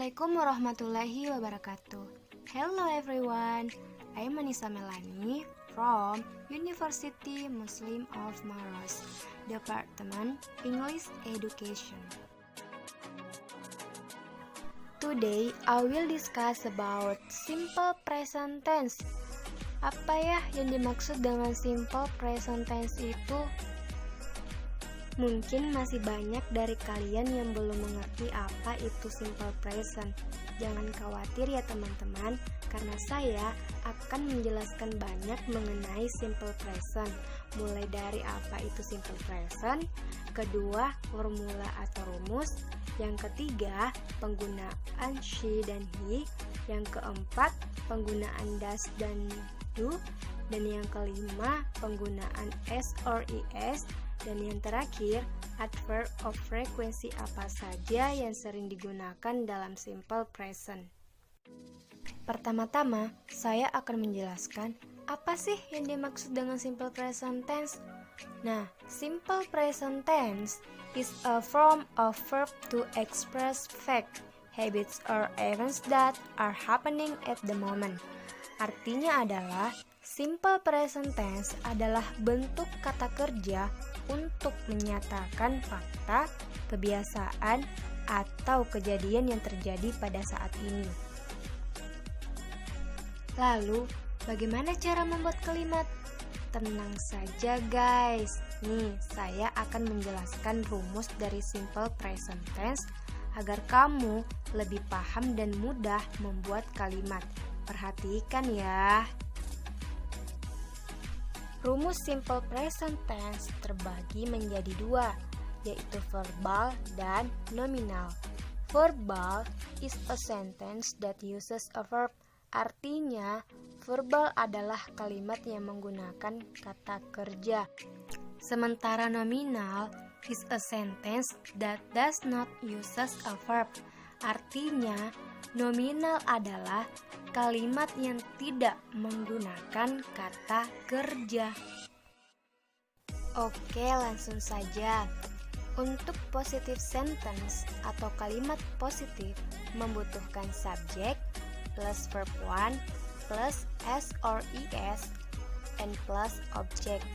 Assalamualaikum warahmatullahi wabarakatuh. Hello everyone, I am Anissa Melani from University Muslim of Maros, Department English Education. Today, I will discuss about simple present tense. Apa ya yang dimaksud dengan simple present tense itu? Mungkin masih banyak dari kalian yang belum mengerti apa itu simple present. Jangan khawatir ya teman-teman, karena saya akan menjelaskan banyak mengenai simple present. Mulai dari apa itu simple present, kedua, formula atau rumus, yang ketiga, penggunaan she dan he, yang keempat, penggunaan does dan do, dan yang kelima, penggunaan s or es, dan yang terakhir, adverb of frequency apa saja yang sering digunakan dalam simple present. Pertama-tama, saya akan menjelaskan apa sih yang dimaksud dengan simple present tense. Nah, simple present tense is a form of verb to express fact, habits, or events that are happening at the moment. Artinya adalah, simple present tense adalah bentuk kata kerja untuk menyatakan fakta, kebiasaan, atau kejadian yang terjadi pada saat ini. Lalu, bagaimana cara membuat kalimat? Tenang saja guys, nih saya akan menjelaskan rumus dari simple present tense agar kamu lebih paham dan mudah membuat kalimat. Perhatikan ya. Rumus simple present tense terbagi menjadi dua, yaitu verbal dan nominal. Verbal is a sentence that uses a verb. Artinya, verbal adalah kalimat yang menggunakan kata kerja. Sementara nominal is a sentence that does not uses a verb. Artinya, nominal adalah kalimat yang tidak menggunakan kata kerja. Oke, langsung saja. Untuk positive sentence atau kalimat positif membutuhkan subjek plus verb 1 plus s or es and plus object.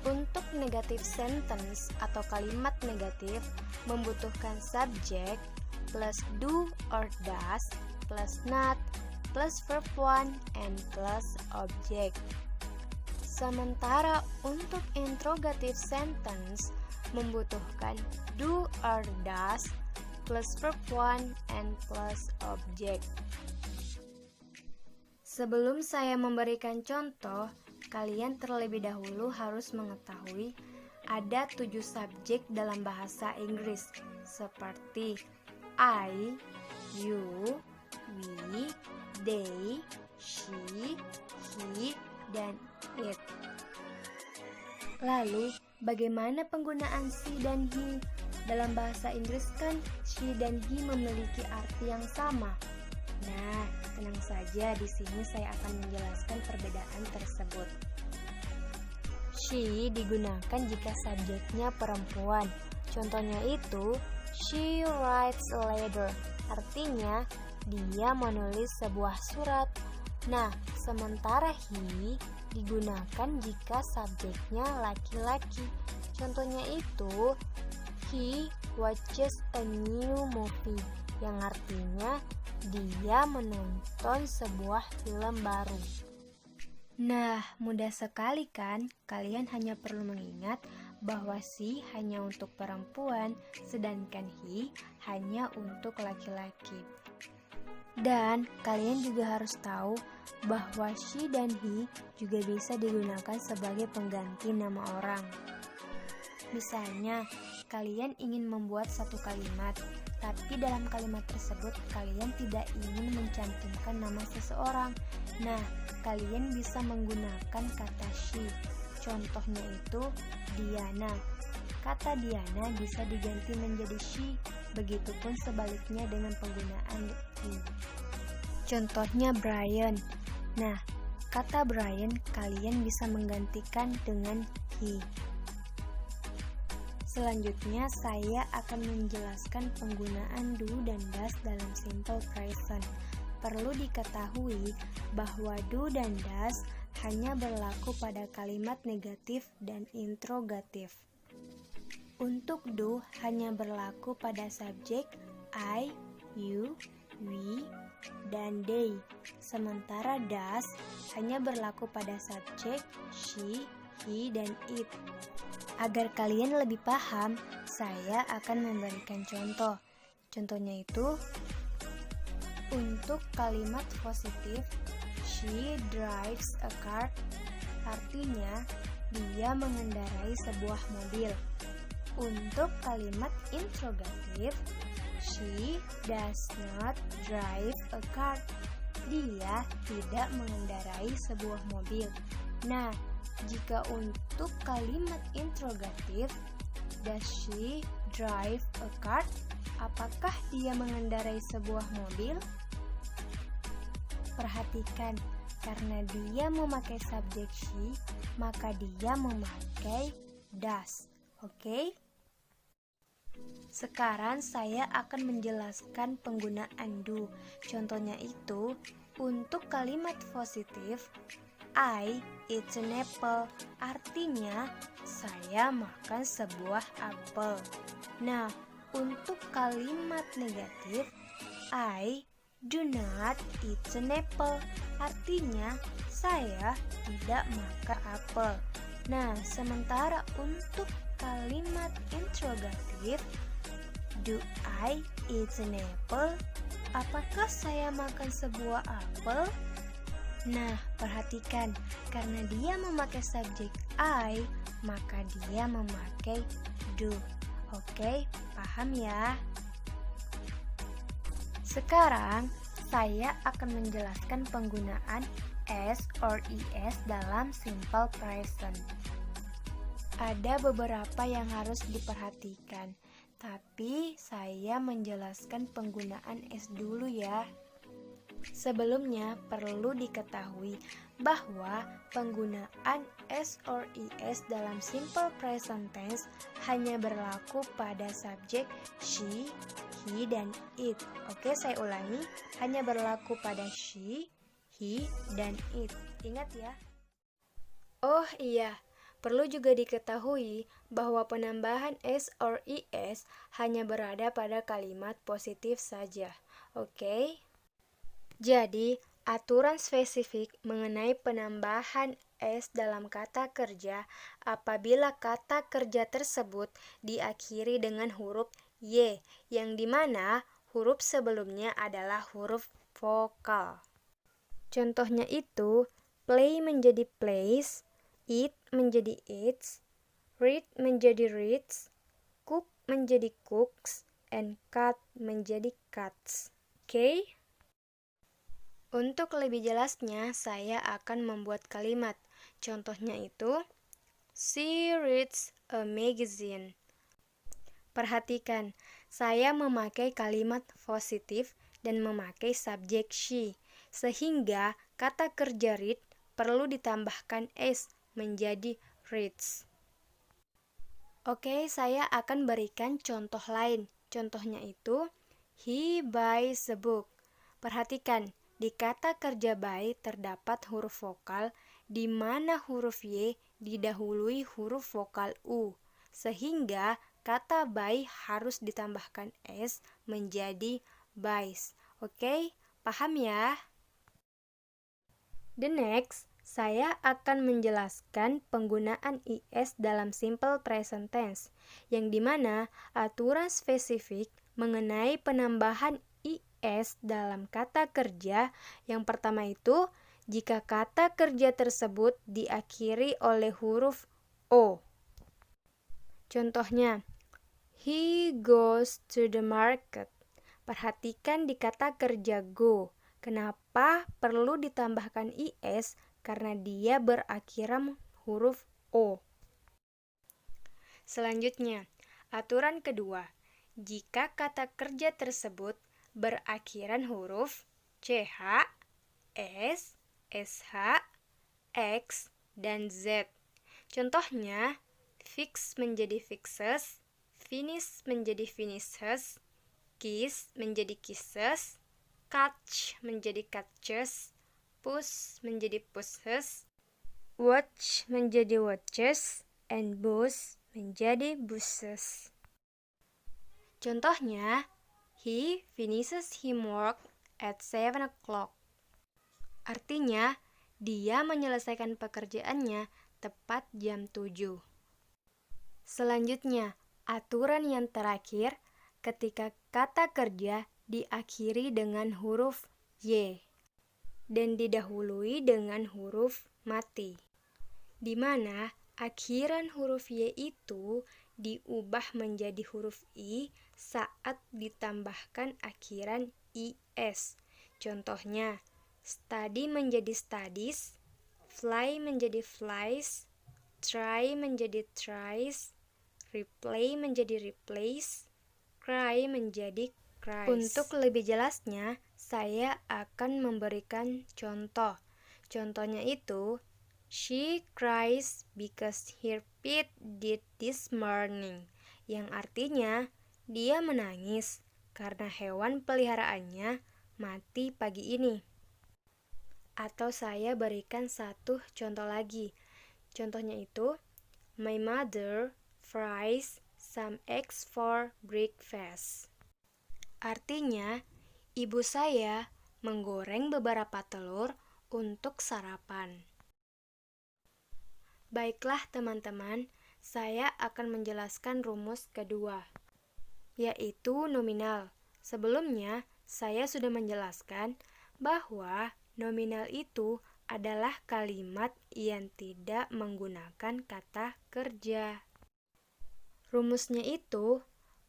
Untuk negative sentence atau kalimat negatif membutuhkan subjek plus do or does plus not plus verb 1 and plus object. Sementara untuk interrogative sentence membutuhkan do or does plus verb 1 and plus object. Sebelum saya memberikan contoh, kalian terlebih dahulu harus mengetahui ada 7 subjek dalam bahasa Inggris seperti I, you, we, they, she, he, dan it. Lalu, bagaimana penggunaan she dan he? Dalam bahasa Inggris kan she dan he memiliki arti yang sama. Nah, tenang saja, di sini saya akan menjelaskan perbedaan tersebut. She digunakan jika subjeknya perempuan. Contohnya itu, she writes a letter. Artinya, dia menulis sebuah surat. Nah, sementara he digunakan jika subjeknya laki-laki. Contohnya itu, he watches a new movie, yang artinya dia menonton sebuah film baru. Nah, mudah sekali kan? Kalian hanya perlu mengingat bahwa she hanya untuk perempuan, sedangkan he hanya untuk laki-laki. Dan kalian juga harus tahu bahwa she dan he juga bisa digunakan sebagai pengganti nama orang. Misalnya, kalian ingin membuat satu kalimat, tapi dalam kalimat tersebut kalian tidak ingin mencantumkan nama seseorang. Nah, kalian bisa menggunakan kata she. Contohnya itu Diana. Kata Diana bisa diganti menjadi she, begitupun sebaliknya dengan penggunaan he. Contohnya Brian. Nah, kata Brian kalian bisa menggantikan dengan he. Selanjutnya, saya akan menjelaskan penggunaan do dan does dalam simple present. Perlu diketahui bahwa do dan does hanya berlaku pada kalimat negatif dan interrogatif. Untuk do hanya berlaku pada subjek I, you, we, dan they. Sementara does hanya berlaku pada subjek she, he, dan it. Agar kalian lebih paham, saya akan memberikan contoh. Contohnya itu, untuk kalimat positif, she drives a car, artinya dia mengendarai sebuah mobil. Untuk kalimat interrogatif, she does not drive a car, dia tidak mengendarai sebuah mobil. Nah, jika untuk kalimat interrogatif, does she drive a car? Apakah dia mengendarai sebuah mobil? Perhatikan, karena dia memakai subjek she, maka dia memakai does. Oke? Sekarang saya akan menjelaskan penggunaan do. Contohnya itu, untuk kalimat positif, I eat an apple, artinya saya makan sebuah apel. Nah, untuk kalimat negatif, I do not eat an apple, artinya saya tidak makan apel. Nah, sementara untuk kalimat interrogatif, do I eat an apple? Apakah saya makan sebuah apel? Nah, perhatikan, karena dia memakai subjek I, maka dia memakai do. Oke, paham ya? Sekarang, saya akan menjelaskan penggunaan s or es dalam simple present. Ada beberapa yang harus diperhatikan, tapi saya menjelaskan penggunaan s dulu ya. Sebelumnya, perlu diketahui bahwa penggunaan s or es dalam simple present tense hanya berlaku pada subjek she, he, dan it. Oke, saya ulangi, hanya berlaku pada she, he, dan it. Ingat ya. Oh iya, perlu juga diketahui bahwa penambahan s or es hanya berada pada kalimat positif saja. Oke? Jadi, aturan spesifik mengenai penambahan s dalam kata kerja apabila kata kerja tersebut diakhiri dengan huruf y, yang dimana huruf sebelumnya adalah huruf vokal. Contohnya itu, play menjadi plays, eat menjadi eats, read menjadi reads, cook menjadi cooks, and cut menjadi cuts. Oke? Untuk lebih jelasnya, saya akan membuat kalimat. Contohnya itu, she reads a magazine. Perhatikan, saya memakai kalimat positif dan memakai subjek she, sehingga kata kerja read perlu ditambahkan s menjadi reads. Oke, saya akan berikan contoh lain. Contohnya itu, he buys a book. Perhatikan, di kata kerja buy terdapat huruf vokal di mana huruf y didahului huruf vokal u, sehingga kata buy harus ditambahkan s menjadi buys. Oke, paham ya? The next, saya akan menjelaskan penggunaan is dalam simple present tense, yang dimana aturan spesifik mengenai penambahan is dalam kata kerja. Yang pertama itu, jika kata kerja tersebut diakhiri oleh huruf o. Contohnya, he goes to the market. Perhatikan di kata kerja go. Kenapa perlu ditambahkan is? Karena dia berakhiran huruf o. Selanjutnya, aturan kedua. Jika kata kerja tersebut berakhiran huruf ch, s, sh, x, dan z. Contohnya, fix menjadi fixes, finish menjadi finishes, kiss menjadi kisses, catch menjadi catches, push menjadi pushes, watch menjadi watches, and bus menjadi buses. Contohnya, he finishes his work at 7 o'clock. Artinya, dia menyelesaikan pekerjaannya tepat jam 7. Selanjutnya, aturan yang terakhir ketika kata kerja diakhiri dengan huruf Y dan didahului dengan huruf mati, di mana akhiran huruf Y itu diubah menjadi huruf I saat ditambahkan akhiran IS. Contohnya, study menjadi studies, fly menjadi flies, try menjadi tries, replay menjadi replace, cry menjadi cries. Untuk lebih jelasnya, saya akan memberikan contoh. Contohnya itu, she cries because her pet died this morning, yang artinya dia menangis karena hewan peliharaannya mati pagi ini. Atau saya berikan satu contoh lagi. Contohnya itu, my mother fries some eggs for breakfast. Artinya, ibu saya menggoreng beberapa telur untuk sarapan. Baiklah teman-teman, saya akan menjelaskan rumus kedua, yaitu nominal. Sebelumnya, saya sudah menjelaskan bahwa nominal itu adalah kalimat yang tidak menggunakan kata kerja. Rumusnya itu,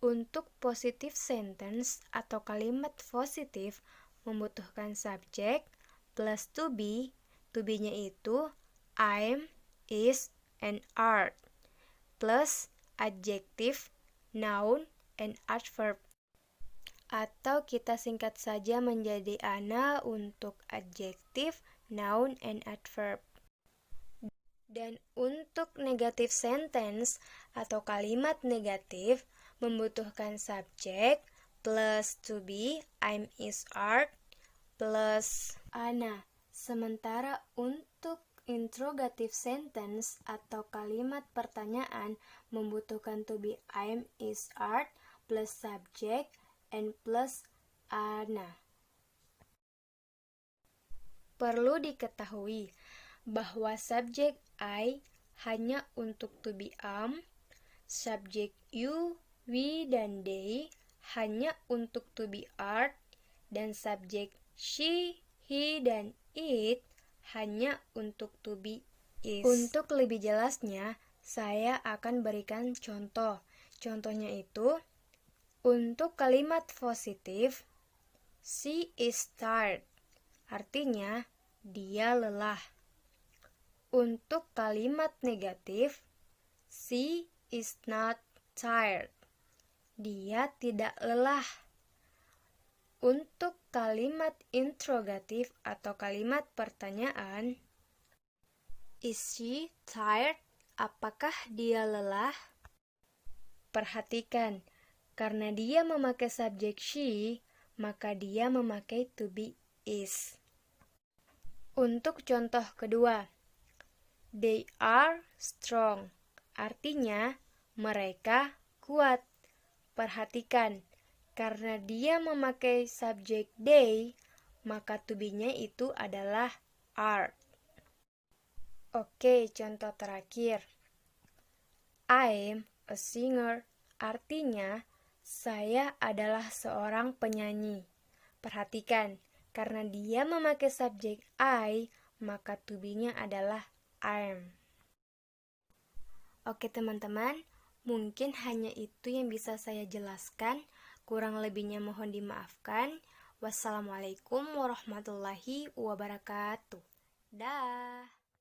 untuk positive sentence atau kalimat positif membutuhkan subjek plus to be. To be-nya itu I'm, is, and are, plus adjective, noun, and adverb. Atau kita singkat saja menjadi ANA untuk adjective, noun, and adverb. Dan untuk negative sentence atau kalimat negatif membutuhkan subjek plus to be, I'm, is, are, plus ANA. Sementara untuk interrogative sentence atau kalimat pertanyaan membutuhkan to be, I'm, is, are, plus subjek, and plus ANA. Perlu diketahui bahwa subjek I hanya untuk to be am, subjek you, we, dan they hanya untuk to be are, dan subjek she, he, dan it hanya untuk to be is. Untuk lebih jelasnya, saya akan berikan contoh. Contohnya itu, untuk kalimat positif, she is tired. Artinya, dia lelah. Untuk kalimat negatif, she is not tired. Dia tidak lelah. Untuk kalimat interrogatif atau kalimat pertanyaan, is she tired? Apakah dia lelah? Perhatikan, karena dia memakai subjek she, maka dia memakai to be is. Untuk contoh kedua, they are strong. Artinya, mereka kuat. Perhatikan, karena dia memakai subjek they, maka to be-nya itu adalah are. Oke, contoh terakhir. I'm a singer. Artinya, saya adalah seorang penyanyi. Perhatikan, karena dia memakai subjek I, maka to be-nya adalah I'm. Oke teman-teman, mungkin hanya itu yang bisa saya jelaskan. Kurang lebihnya mohon dimaafkan. Wassalamualaikum warahmatullahi wabarakatuh. Dah.